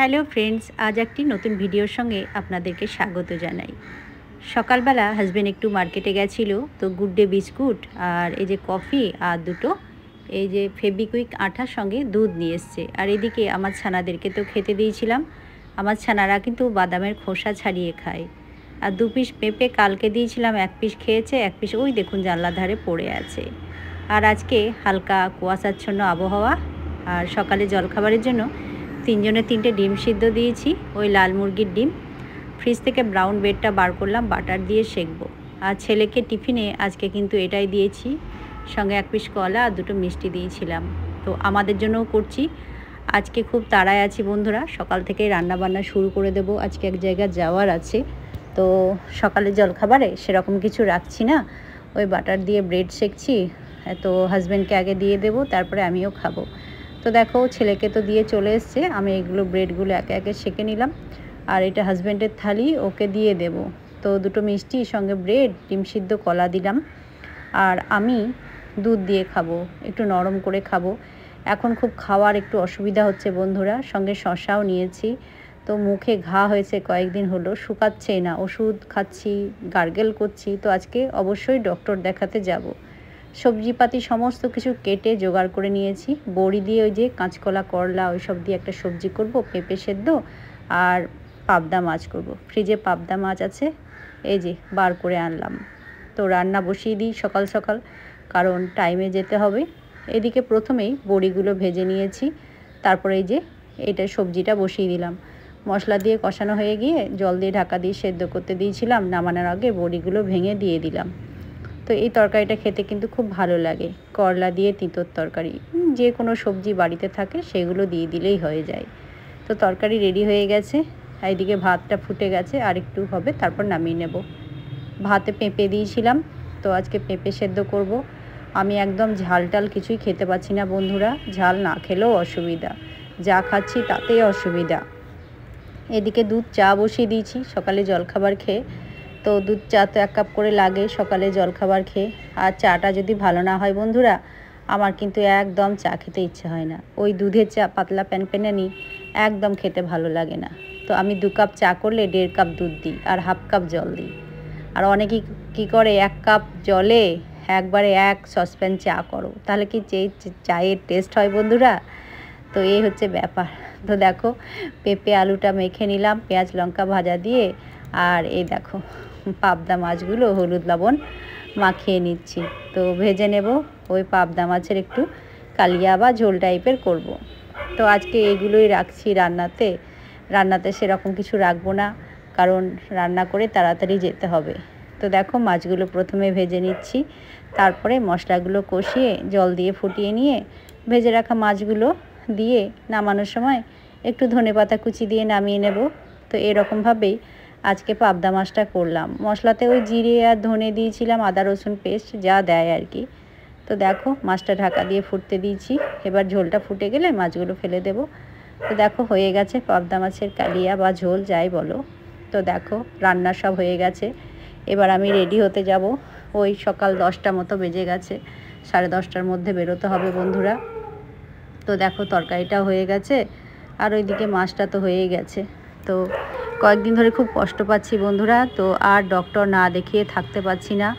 Hello friends, আজ একটি নতুন ভিডিওর সঙ্গে আপনাদেরকে স্বাগত জানাই। সকালবেলা হাজব্যান্ড একটু মার্কেটে গেছিলো, তো গুড ডে বিস্কুট আর এই যে কফি আর দুটো এই যে ফেবিকুইক আঠার সঙ্গে দুধ নিয়ে এসছে। আর এদিকে আমার ছানাদেরকে তো খেতে দিয়েছিলাম। আমার ছানারা কিন্তু বাদামের খোসা ছাড়িয়ে খায়। আর 2 পিস পেঁপে কালকে দিয়েছিলাম, 1 পিস খেয়েছে, 1 পিস ওই দেখুন জানলার ধারে পড়ে আছে। আর আজকে হালকা কুয়াশাচ্ছন্ন আবহাওয়া। আর সকালে জলখাবারের জন্য 3 জনে 3টে ডিম সিদ্ধ দিয়েছি, ওই লাল মুরগির ডিম। ফ্রিজ থেকে ব্রাউন ব্রেডটা বার করলাম, বাটার দিয়ে সেঁকবো। আর ছেলেকে টিফিনে আজকে কিন্তু এটাই দিয়েছি, সঙ্গে 1 পিস কলা আর 2টো মিষ্টি দিয়েছিলাম। তো আমাদের জন্যও করছি। আজকে খুব তাড়ায় আছি বন্ধুরা, সকাল থেকেই রান্নাবান্না শুরু করে দেব। আজকে এক জায়গায় যাওয়ার আছে, তো সকালে জলখাবারে সেরকম কিছু রাখছি না, ওই বাটার দিয়ে ব্রেড সেঁকছি। তো হাজব্যান্ডকে আগে দিয়ে দেবো, তারপরে আমিও খাবো। তো দেখো ছেলেকে তো দিয়ে চলে এসছে, আমি এগুলো ব্রেডগুলো একে একে সেঁকে নিলাম। আর এটা হাজব্যান্ডের থালি, ওকে দিয়ে দেব। তো 2টো মিষ্টি সঙ্গে ব্রেড, ডিম সিদ্ধ, কলা দিলাম। আর আমি দুধ দিয়ে খাবো, একটু নরম করে খাবো। এখন খুব খাওয়ার একটু অসুবিধা হচ্ছে বন্ধুরা, সঙ্গে শশাও নিয়েছি। তো মুখে ঘা হয়েছে কয়েকদিন হলো, শুকাচ্ছেই না। ওষুধ খাচ্ছি, গার্গেল করছি। তো আজকে অবশ্যই ডক্টর দেখাতে যাব। সবজিপাতি সমস্ত কিছু কেটে জোগাড় করে নিয়েছি। বড়ি দিয়ে ওই যে কাঁচকলা, করলা ওই সব দিয়ে একটা সবজি করব, পেঁপে সেদ্ধ আর পাবদা মাছ করব। ফ্রিজে পাবদা মাছ আছে, এই যে বার করে আনলাম। তো রান্না বসিয়ে দিই সকাল সকাল, কারণ টাইমে যেতে হবে। এদিকে প্রথমেই বড়িগুলো ভেজে নিয়েছি, তারপরে এই যে এটা সবজিটা বসিয়ে দিলাম। মশলা দিয়ে কষানো হয়ে গিয়ে জল দিয়ে ঢাকা দিয়ে সেদ্ধ করতে দিয়েছিলাম, নামানোর আগে বড়িগুলো ভেঙে দিয়ে দিলাম। তো এই তরকারিটা খেতে কিন্তু খুব ভালো লাগে, করলা দিয়ে তিঁতোর তরকারি। যে কোনো সবজি বাড়িতে থাকে সেগুলো দিয়ে দিলেই হয়ে যায়। তো তরকারি রেডি হয়ে গেছে, এইদিকে ভাতটা ফুটে গেছে, আর একটু হবে তারপর নামিয়ে নেব। ভাতে পেঁপে দিয়েছিলাম, তো আজকে পেঁপে সেদ্ধ করব। আমি একদম ঝাল টাল কিছুই খেতে পাচ্ছি না বন্ধুরা, ঝাল না খেলেও অসুবিধা, যা খাচ্ছি তাতেই অসুবিধা। এদিকে দুধ চা বসিয়ে দিয়েছি সকালে জলখাবার খেয়ে। তো দুধ চা তো 1 কাপ করে লাগে সকালে জলখাবার খেয়ে। আর চাটা যদি ভালো না হয় বন্ধুরা, আমার কিন্তু একদম চা খেতে ইচ্ছে হয় না। ওই দুধের চা পাতলা প্যানপ্যানানি একদম খেতে ভালো লাগে না। তো আমি 2 কাপ চা করলে 1.5 কাপ দুধ দিই আর 1/2 কাপ জল দিই। আর অনেকেই কী করে 1 কাপ জলে একবারে 1 সসপ্যান চা করো, তাহলে কি চায়ের টেস্ট হয় বন্ধুরা? তো এই হচ্ছে ব্যাপার। তো দেখো পেঁপে আলুটা মেখে নিলাম পেঁয়াজ লঙ্কা ভাজা দিয়ে। আর এই দেখো পাবদা মাছগুলো হলুদ লবণ মাখিয়ে নিচ্ছি, তো ভেজে নেব। ওই পাবদা মাছের একটু কালিয়া বা ঝোল টাইপের করব। তো আজকে এগুলোই রাখছি রান্নাতে সেরকম কিছু রাখবো না, কারণ রান্না করে তাড়াতাড়ি যেতে হবে। তো দেখো মাছগুলো প্রথমে ভেজে নিচ্ছি, তারপরে মশলাগুলো কষিয়ে জল দিয়ে ফুটিয়ে নিয়ে ভেজে রাখা মাছগুলো দিয়ে নামানোর সময় একটু ধনেপাতা কুচি দিয়ে নামিয়ে নেব। তো এরকমভাবেই আজকে পাবদা মাছটা করলাম। মশলাতে ওই জিরে আর ধনে দিয়েছিলাম, আদা রসুন পেস্ট যা দেয় আর কি। তো দেখো মাছটা ঢাকা দিয়ে ফুটতে দিয়েছি, এবার ঝোলটা ফুটে গেলে মাছগুলো ফেলে দেব। তো দেখো হয়ে গেছে পাবদা মাছের কালিয়া বা ঝোল যাই বলো। তো দেখো রান্না সব হয়ে গেছে, এবার আমি রেডি হতে যাব। ওই সকাল 10টা মতো বেজে গেছে, 10:30টার মধ্যে বেরোতে হবে বন্ধুরা। তো দেখো তরকারিটা হয়ে গেছে, আর ওইদিকে মাছটা তো হয়েই গেছে। তো কয়েকদিন ধরে খুব কষ্ট পাচ্ছি বন্ধুরা, তো আর ডক্টর না দেখিয়ে থাকতে পারছি না।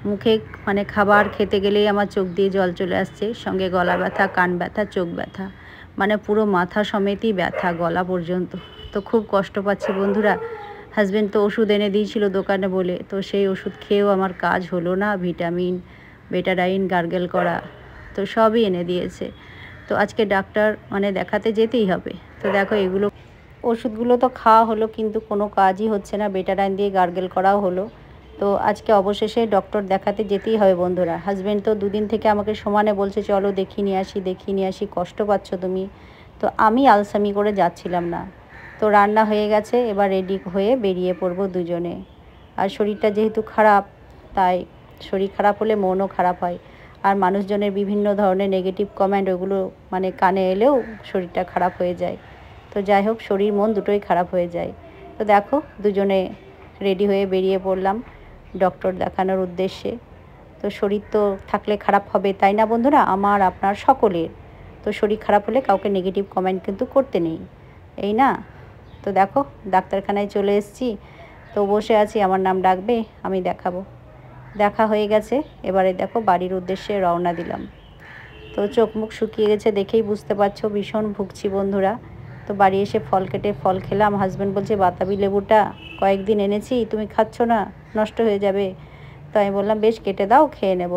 মুখে মানে খাবার খেতে গেলেই আমার চোখ দিয়ে জল চলে আসছে, সঙ্গে গলা ব্যথা, কান ব্যথা, চোখ ব্যথা, মানে পুরো মাথা সমেতই ব্যথা, গলা পর্যন্ত। তো খুব কষ্ট পাচ্ছি বন্ধুরা। হাজব্যান্ড তো ওষুধ এনে দিয়েছিল দোকানে বলে, তো সেই ওষুধ খেয়েও আমার কাজ হলো না। ভিটামিন, বেটাডাইন, গার্গেল করা, তো সবই এনে দিয়েছে। তো আজকে ডাক্তার মানে দেখাতে যেতেই হবে। তো দেখো এগুলো ওষুধগুলো তো খাওয়া হলো, কিন্তু কোনো কাজই হচ্ছে না। বেটাডাইন দিয়ে গার্গেল করাও হলো। তো আজকে অবশেষে ডক্টর দেখাতে যেতেই হবে বন্ধুরা। হাজব্যান্ড তো 2 দিন থেকে আমাকে সমানে বলছে চলো দেখিয়ে নিয়ে আসি, কষ্ট পাচ্ছ তুমি। তো আমি আলসামি করে যাচ্ছিলাম না। তো রান্না হয়ে গেছে, এবার রেডি হয়ে বেরিয়ে পড়বো দুজনে। আর শরীরটা যেহেতু খারাপ, তাই শরীর খারাপ হলে মনও খারাপ হয়। আর মানুষজনের বিভিন্ন ধরনের নেগেটিভ কমেন্ট, ওগুলো মানে কানে এলেও শরীরটা খারাপ হয়ে যায়। তো যাই হোক, শরীর মন দুটোই খারাপ হয়ে যায়। তো দেখো দুজনে রেডি হয়ে বেরিয়ে পড়লাম ডক্টর দেখানোর উদ্দেশ্যে। তো শরীর তো থাকলে খারাপ হবে, তাই না বন্ধুরা? আমার আপনার সকলের। তো শরীর খারাপ হলে কাউকে নেগেটিভ কমেন্ট কিন্তু করতে নেই। এই না। তো দেখো ডাক্তারখানায় চলে এসেছি, তো বসে আছি, আমার নাম ডাকবে, আমি দেখাবো। দেখা হয়ে গেছে, এবারে দেখো বাড়ির উদ্দেশ্যে রওনা দিলাম। তো চোখ মুখ শুকিয়ে গেছে দেখেই বুঝতে পারছো, ভীষণ ভুগছি বন্ধুরা। তো বাড়ি এসে ফল কেটে ফল খেলাম। হাজব্যান্ড বলছে বাতাবি লেবুটা কয়েকদিন এনেছি, তুমি খাচ্ছ না, নষ্ট হয়ে যাবে। তো আমি বললাম বেশ কেটে দাও, খেয়ে নেব।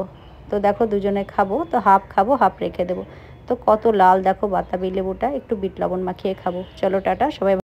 তো দেখো দুজনে খাবো, তো হাফ খাবো হাফ রেখে দেবো। তো কত লাল দেখো বাতাবি লেবুটা, একটু বিট লবণ মাখিয়ে খাবো। চলো টাটা সবাই।